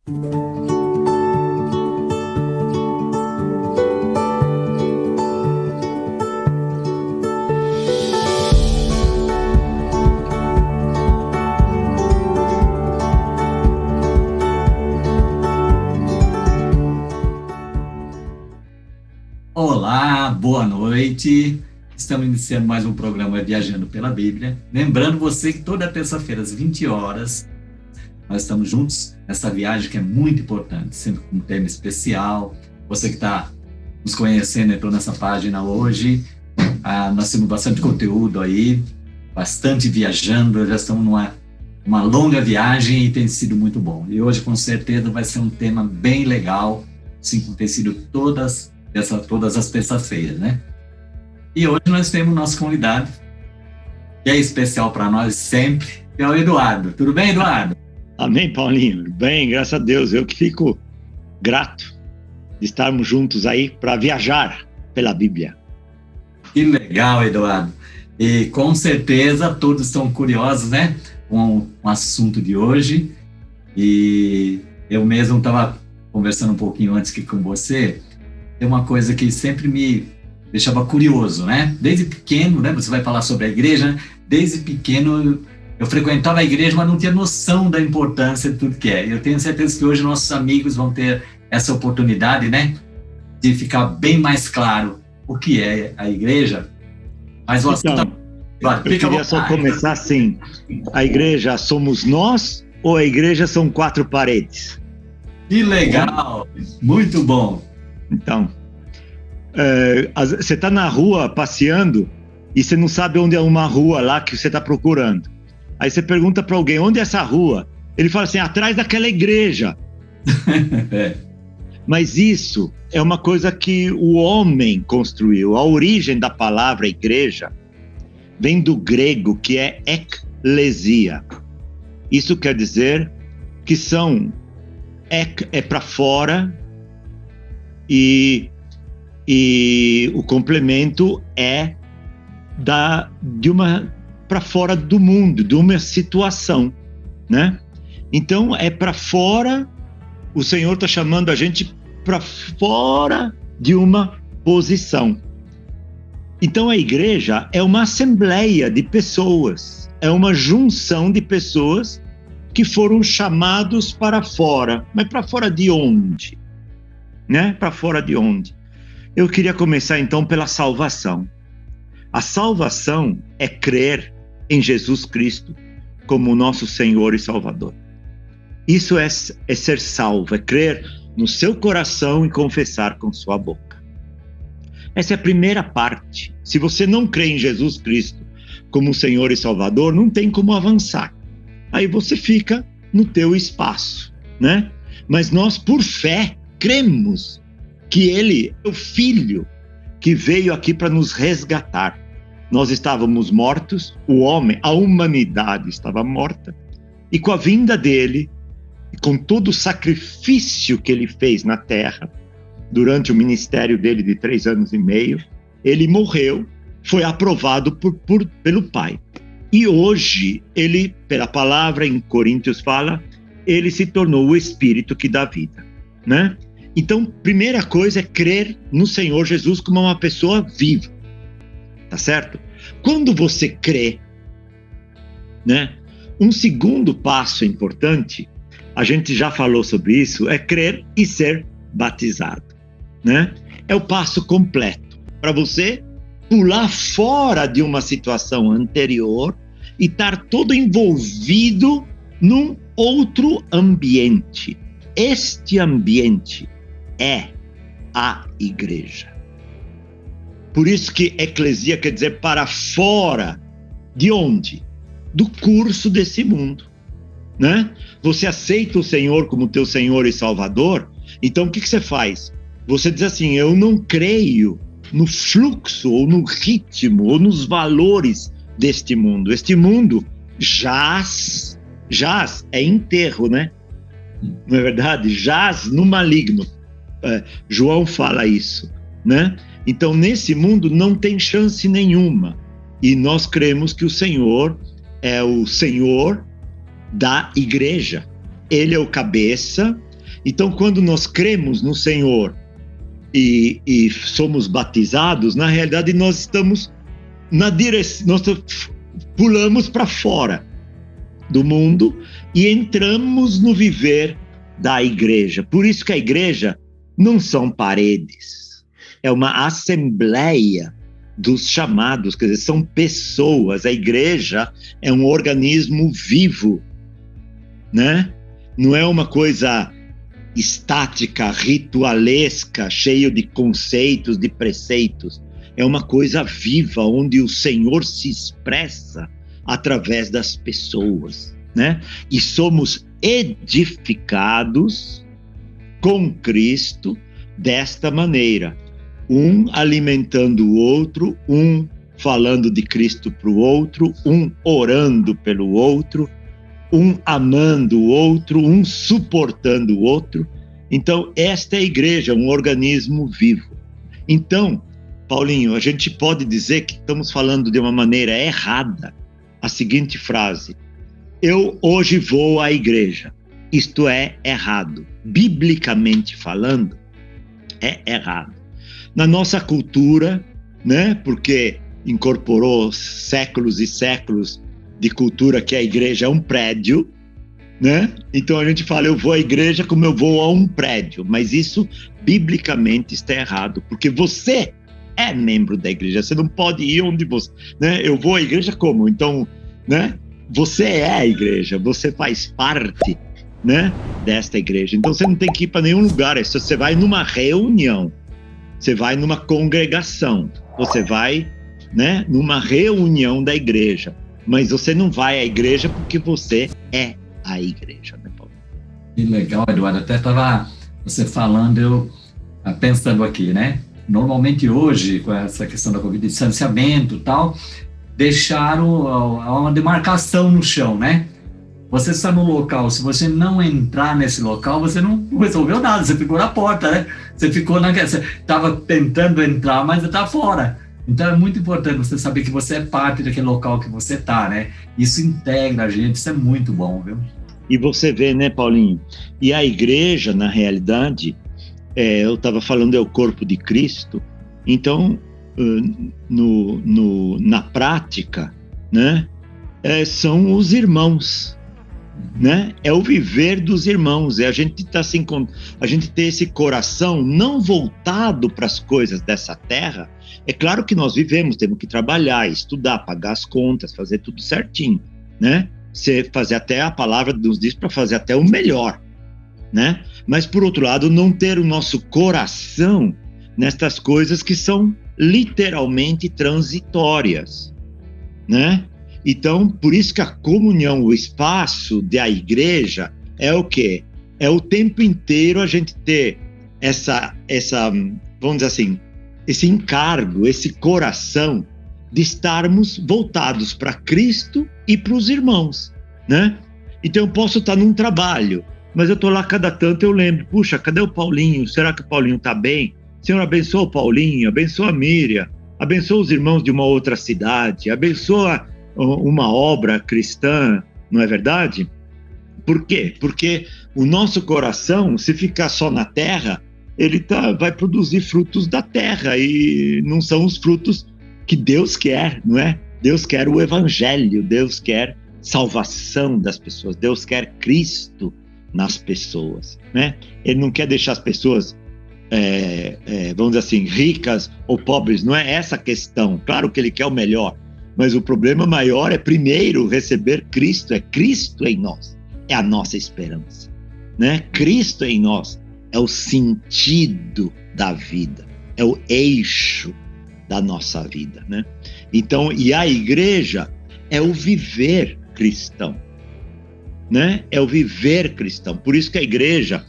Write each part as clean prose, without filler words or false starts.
Olá, boa noite. Estamos iniciando mais um programa Viajando pela Bíblia. Lembrando você que toda terça-feira, às 20 horas, nós estamos juntos nessa viagem que é muito importante, sempre com um tema especial. Você que está nos conhecendo, entrou nessa página hoje. Nós temos bastante conteúdo aí, bastante viajando. Já estamos numa longa viagem e tem sido muito bom. E hoje, com certeza, vai ser um tema bem legal, assim como tem sido todas as terças-feiras, né? E hoje nós temos nosso convidado, que é especial para nós sempre, que é o Eduardo. Tudo bem, Eduardo? Amém, Paulinho. Bem, graças a Deus. Eu que fico grato de estarmos juntos aí para viajar pela Bíblia. Que legal, Eduardo. E com certeza todos estão curiosos, né, com o assunto de hoje. E eu mesmo estava conversando um pouquinho antes aqui com você. É uma coisa que sempre me deixava curioso, né? Desde pequeno, né? Você vai falar sobre a igreja, né? Desde pequeno eu frequentava a igreja, mas não tinha noção da importância de tudo que é. Eu tenho certeza que hoje nossos amigos vão ter essa oportunidade, né? De ficar bem mais claro o que é a igreja. Mas o assunto... eu queria só começar assim. A igreja somos nós ou a igreja são quatro paredes? Que legal! Muito bom! Então, você está na rua passeando e você não sabe onde é uma rua lá que você está procurando. Aí você pergunta para alguém, onde é essa rua? Ele fala assim, atrás daquela igreja. Mas isso é uma coisa que o homem construiu. A origem da palavra igreja vem do grego, que é eklesia. Isso quer dizer que é para fora, e o complemento é para fora do mundo, de uma situação, né? Então é para fora, o Senhor está chamando a gente para fora de uma posição. Então a igreja é uma assembleia de pessoas, é uma junção de pessoas que foram chamados para fora. Mas para fora de onde? Né? Para fora de onde? Eu queria começar então pela salvação. A salvação é crer em Jesus Cristo como nosso Senhor e Salvador. Isso é ser salvo, é crer no seu coração e confessar com sua boca. Essa é a primeira parte. Se você não crê em Jesus Cristo como Senhor e Salvador, não tem como avançar. Aí você fica no teu espaço, né? Mas nós, por fé, cremos que Ele é o Filho que veio aqui para nos resgatar. Nós estávamos mortos, o homem, a humanidade estava morta, e com a vinda dele, e com todo o sacrifício que ele fez na terra, durante o ministério dele de 3 anos e meio, ele morreu, foi aprovado pelo Pai. E hoje, ele, pela palavra em Coríntios fala, ele se tornou o Espírito que dá vida, né? Então, primeira coisa é crer no Senhor Jesus como uma pessoa viva, tá certo? Quando você crê, né? Um segundo passo importante, a gente já falou sobre isso, é crer e ser batizado, né? É o passo completo para você pular fora de uma situação anterior e estar todo envolvido num outro ambiente. Este ambiente é a igreja. Por isso que eclesia quer dizer para fora. De onde? Do curso desse mundo, né? Você aceita o Senhor como teu Senhor e Salvador, então o que você faz? Você diz assim, eu não creio no fluxo, ou no ritmo, ou nos valores deste mundo. Este mundo jaz é enterro, né? Não é verdade? Jaz no maligno. João fala isso, né? Então, nesse mundo não tem chance nenhuma. E nós cremos que o Senhor é o Senhor da igreja. Ele é o cabeça, Então, quando nós cremos no Senhor e somos batizados, na realidade nós estamos na direção, nós pulamos para fora do mundo e entramos no viver da igreja. Por isso que a igreja não são paredes, é uma assembleia dos chamados, quer dizer, são pessoas. A igreja é um organismo vivo, né? Não é uma coisa estática, ritualesca, cheio de conceitos, de preceitos. É uma coisa viva, onde o Senhor se expressa através das pessoas, né? E somos edificados com Cristo desta maneira. Um alimentando o outro, um falando de Cristo para o outro, um orando pelo outro, um amando o outro, um suportando o outro. Então, esta é a igreja, um organismo vivo. Então, Paulinho, a gente pode dizer que estamos falando de uma maneira errada a seguinte frase: eu hoje vou à igreja. Isto é errado. Biblicamente falando, é errado. Na nossa cultura, né, porque incorporou séculos e séculos de cultura que a igreja é um prédio, né? Então a gente fala, eu vou à igreja como eu vou a um prédio, mas isso biblicamente está errado, porque você é membro da igreja, você não pode ir onde você, né? Eu vou à igreja como? Então, né? Você é a igreja, você faz parte, né, desta igreja. Então você não tem que ir para nenhum lugar, se você vai numa reunião, você vai numa congregação, você vai, né, numa reunião da igreja, mas você não vai à igreja porque você é a igreja, né, Paulo? Que legal, Eduardo. Até estava você falando, eu pensando aqui, né? Normalmente hoje, com essa questão da Covid, distanciamento e tal, deixaram uma demarcação no chão, né? Você está no local, se você não entrar nesse local, você não resolveu nada, você ficou na porta, né? Você estava tentando entrar, mas está fora. Então é muito importante você saber que você é parte daquele local que você está, né? Isso integra a gente, isso é muito bom, viu? E você vê, né, Paulinho? E a igreja, na realidade, eu estava falando, é o corpo de Cristo. Então, na prática, né, são os irmãos, né? É o viver dos irmãos, é a gente ter esse coração não voltado para as coisas dessa terra. É claro que nós vivemos, temos que trabalhar, estudar, pagar as contas, fazer tudo certinho, né? Fazer até, a palavra nos diz para fazer até o melhor, né? Mas por outro lado, não ter o nosso coração nestas coisas que são literalmente transitórias, né? Então, por isso que a comunhão, o espaço da igreja é o quê? É o tempo inteiro a gente ter essa, vamos dizer assim, esse encargo, esse coração de estarmos voltados para Cristo e para os irmãos, né? Então eu posso estar num trabalho, mas eu estou lá cada tanto, eu lembro, puxa, cadê o Paulinho? Será que o Paulinho está bem? Senhor, abençoa o Paulinho, abençoa a Miriam, abençoa os irmãos de uma outra cidade, abençoa uma obra cristã, não é verdade? Por quê? Porque o nosso coração, se ficar só na terra, ele vai produzir frutos da terra, e não são os frutos que Deus quer, não é? Deus quer o evangelho, Deus quer salvação das pessoas, Deus quer Cristo nas pessoas, né? Ele não quer deixar as pessoas, vamos dizer assim, ricas ou pobres, não é essa a questão. Claro que ele quer o melhor, mas o problema maior é primeiro receber Cristo, é Cristo em nós, é a nossa esperança, né? Cristo em nós é o sentido da vida, é o eixo da nossa vida, né? Então, e a igreja é o viver cristão, né? É o viver cristão. Por isso que a igreja,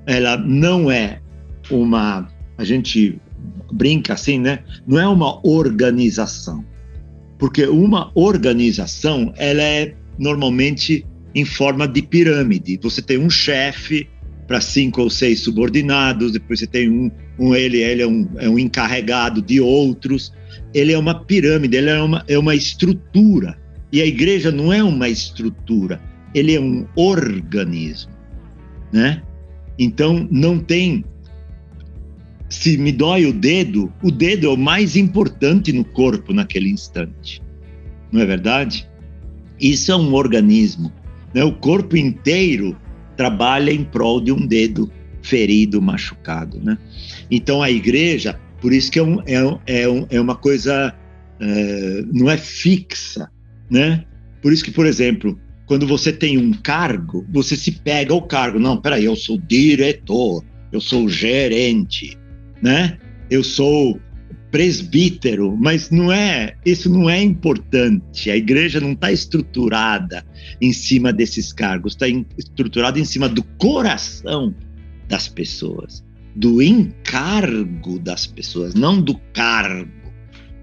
ela não é a gente brinca assim, né? Não é uma organização, porque uma organização, ela é normalmente em forma de pirâmide. Você tem um chefe para 5 ou 6 subordinados, depois você tem ele é um encarregado de outros. Ele é uma pirâmide, ele é uma estrutura. E a igreja não é uma estrutura, ele é um organismo, né? Então, não tem... Se me dói o dedo é o mais importante no corpo naquele instante. Não é verdade? Isso é um organismo, né? O corpo inteiro trabalha em prol de um dedo ferido, machucado, né? Então, a igreja, por isso que é uma coisa... não é fixa, né? Por isso que, por exemplo, quando você tem um cargo, você se pega ao cargo. Não, peraí, eu sou diretor, eu sou gerente, né? Eu sou presbítero, mas isso não é importante. A igreja não está estruturada em cima desses cargos, está estruturada em cima do coração das pessoas, do encargo das pessoas, não do cargo,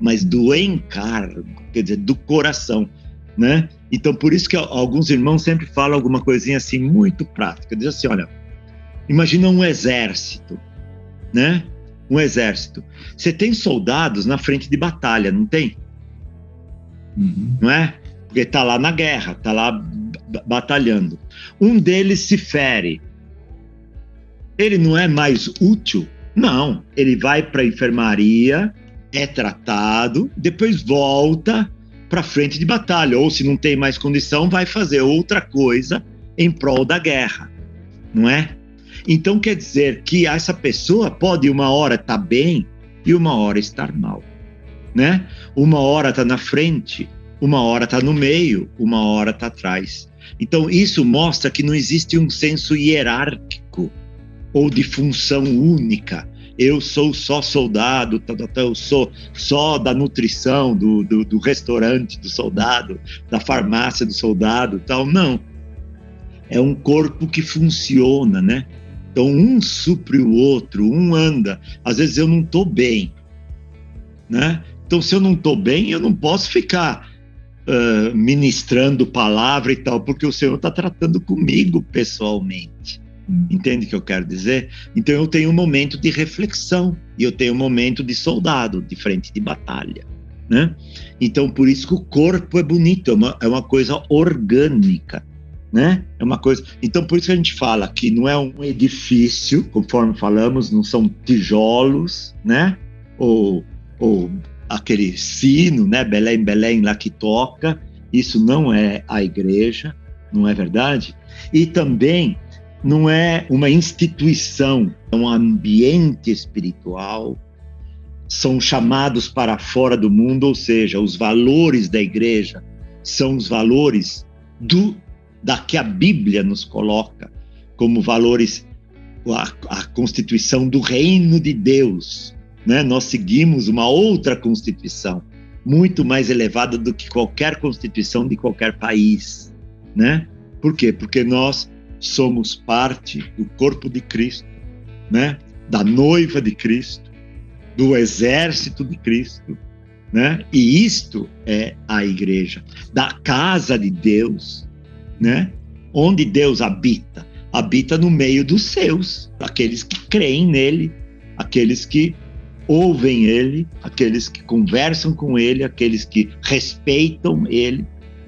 mas do encargo, quer dizer, do coração, né? Então, por isso que alguns irmãos sempre falam alguma coisinha assim muito prática. Diz assim, olha, imagina um exército, né? Um exército. Você tem soldados na frente de batalha, não tem? Uhum. Não é? Porque está lá na guerra, está lá batalhando. Um deles se fere. Ele não é mais útil? Não. Ele vai para a enfermaria, é tratado, depois volta para frente de batalha. Ou se não tem mais condição, vai fazer outra coisa em prol da guerra. Não é? Então quer dizer que essa pessoa pode uma hora estar bem e uma hora estar mal, né? Uma hora está na frente, uma hora está no meio, uma hora está atrás. Então isso mostra que não existe um senso hierárquico ou de função única. Eu sou só soldado, eu sou só da nutrição, do restaurante do soldado, da farmácia do soldado, tal. Não. É um corpo que funciona, né? Então, um supre o outro, um anda. Às vezes eu não estou bem, né? Então, se eu não estou bem, eu não posso ficar ministrando palavra e tal, porque o Senhor está tratando comigo pessoalmente. Entende o que eu quero dizer? Então, eu tenho um momento de reflexão e eu tenho um momento de soldado, de frente de batalha, né? Então, por isso que o corpo é bonito, é uma coisa orgânica, né? É uma coisa. Então, por isso que a gente fala que não é um edifício, conforme falamos, não são tijolos, né? Ou aquele sino, né? Belém, Belém, lá que toca. Isso não é a igreja, não é verdade? E também não é uma instituição, é um ambiente espiritual. São chamados para fora do mundo, ou seja, os valores da igreja são os valores da que a Bíblia nos coloca como valores, a constituição do reino de Deus, né? Nós seguimos uma outra constituição, muito mais elevada do que qualquer constituição de qualquer país, né? Por quê? Porque nós somos parte do corpo de Cristo, né? Da noiva de Cristo, do exército de Cristo, né? E isto é a igreja, da casa de Deus, né? Onde Deus habita no meio dos seus, aqueles que creem nele, aqueles que ouvem ele, aqueles que conversam com ele, aqueles que respeitam ele,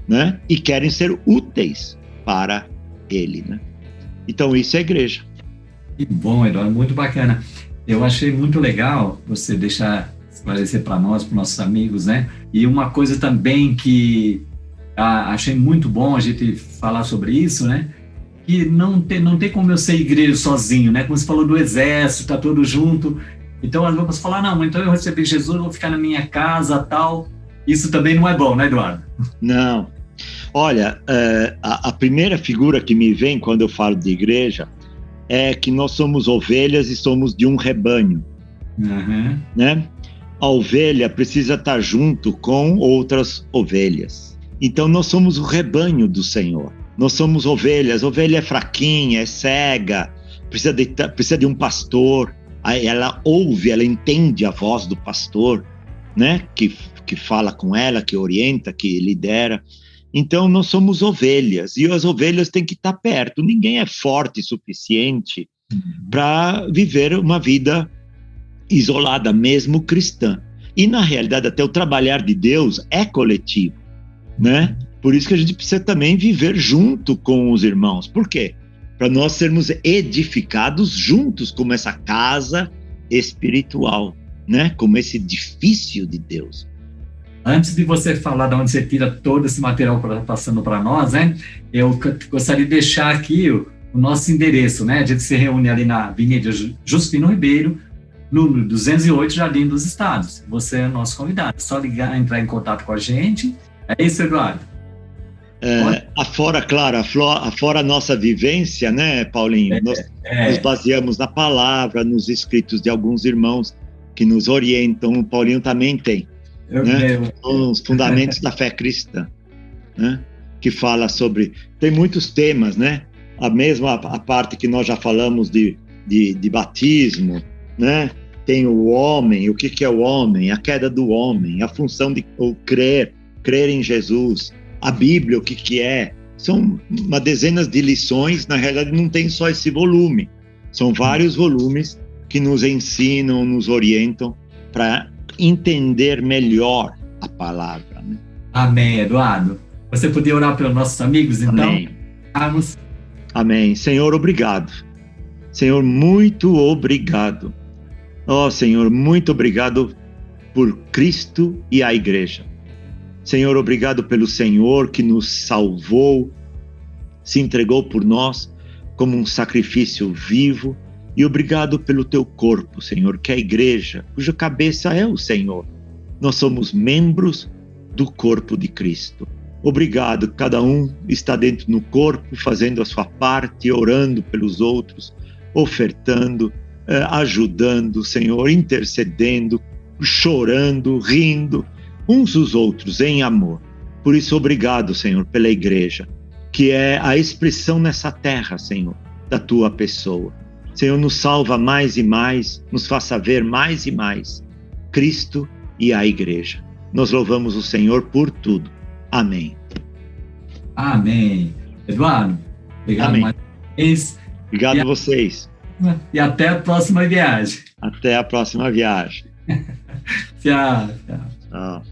né? E querem ser úteis para ele, né? Então isso é igreja. Que bom, Eduardo, muito bacana. Eu achei muito legal você deixar esclarecer para nós, para nossos amigos, né? E uma coisa também que achei muito bom a gente falar sobre isso, né? Que não tem como eu ser igreja sozinho, né? Como você falou do exército, tá todo junto. Então as pessoas falam, não, então eu recebi Jesus, eu vou ficar na minha casa, tal. Isso também não é bom, né, Eduardo? Não. Olha, a primeira figura que me vem quando eu falo de igreja é que nós somos ovelhas e somos de um rebanho, né? A ovelha precisa estar junto com outras ovelhas. Então nós somos o rebanho do Senhor. Nós somos ovelhas. Ovelha é fraquinha, é cega, precisa de um pastor. Aí ela ouve, ela entende a voz do pastor, né? Que fala com ela, que orienta, que lidera. Então nós somos ovelhas e as ovelhas têm que estar perto. Ninguém é forte o suficiente para viver uma vida isolada, mesmo cristã. E na realidade até o trabalhar de Deus é coletivo, né? Por isso que a gente precisa também viver junto com os irmãos. Por quê? para nós sermos edificados juntos como essa casa espiritual, né? Como esse edifício de Deus. Antes de você falar de onde você tira todo esse material passando para nós, né? Eu gostaria de deixar aqui o nosso endereço, né? A gente se reúne ali na Avenida Justino Ribeiro, número 208, Jardim dos Estados. Você é nosso convidado. É só ligar, entrar em contato com a gente. É isso, Eduardo? Afora, claro, afora a nossa vivência, né, Paulinho? Nós nos baseamos na palavra, nos escritos de alguns irmãos que nos orientam. O Paulinho também tem, né? Os fundamentos da fé cristã, né? Que fala sobre... Tem muitos temas, né? A parte que nós já falamos de batismo, né? Tem o homem, o que é o homem, a queda do homem, a função de crer em Jesus, a Bíblia, o que é. São uma dezena de lições, na realidade não tem só esse volume, são vários volumes que nos ensinam, nos orientam para entender melhor a palavra, né? Amém, Eduardo. Você podia orar pelos nossos amigos, então? Amém. Vamos. Amém. Senhor, obrigado. Senhor, muito obrigado. Ó, Senhor, muito obrigado por Cristo e a igreja. Senhor, obrigado pelo Senhor que nos salvou, se entregou por nós como um sacrifício vivo, e obrigado pelo teu corpo, Senhor, que é a igreja, cuja cabeça é o Senhor. Nós somos membros do corpo de Cristo. Obrigado, cada um está dentro no corpo, fazendo a sua parte, orando pelos outros, ofertando, ajudando, Senhor, intercedendo, chorando, rindo, uns os outros em amor. Por isso, obrigado, Senhor, pela igreja, que é a expressão nessa terra, Senhor, da tua pessoa. Senhor, nos salva mais e mais, nos faça ver mais e mais Cristo e a igreja. Nós louvamos o Senhor por tudo. Amém. Amém. Eduardo, obrigado. Amém. Mais uma vez. Obrigado a vocês. E até a próxima viagem. Até a próxima viagem. Tchau. Tchau.